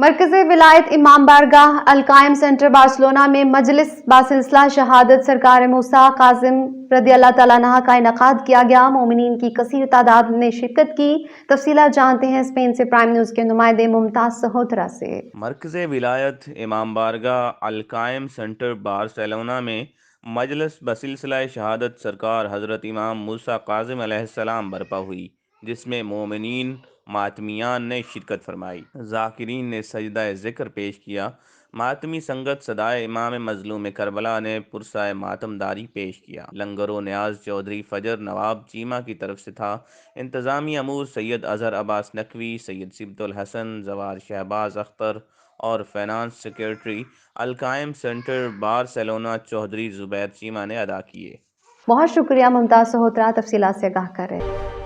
मरकज़े विलायत इमाम बारगाह अल-कायम सेंटर बार्सिलोना में मजलिस बासिलसिला शहादत सरकार मूसा कासिम रदियल्लाहु तआला अन्हा का इनेकाद किया गया। मोमिनीन की कसीर तादाद ने शिरकत की। तफसीलात जानते हैं स्पेन से प्राइम न्यूज़ के नुमाइंदे मुमताज सहोत्रा से। मरकज़ विलायत इमाम बारगाह अल-कायम सेंटर बारसेलोना में मजलिस बसिलसिला शहादत सरकार हज़रत इमाम मूसा काज़िम अलैहिस्सलाम बरपा हुई, जिसमें मोमिनीन मातमियान ने शिरकत फरमाई। ज़ाकिरीन ने सजदा ज़िक्र पेश किया। मातमी संगत सदाए इमाम मजलूम करबला ने पुरसाए मातमदारी पेश किया। लंगरो न्याज चौधरी फ़जर नवाब चीमा की तरफ से था। इंतज़ामी अमूर सैयद अज़हर अब्बास नकवी, सैयद सिब्तुल हसन, जवार शहबाज अख्तर और finance secretary Al-Qaim centre Barcelona Chaudhry Zubair Cheema ने अदा किए। बहुत शुक्रिया मुमताज सहोत्रा तफसीलात से आगाह कर रहे हैं।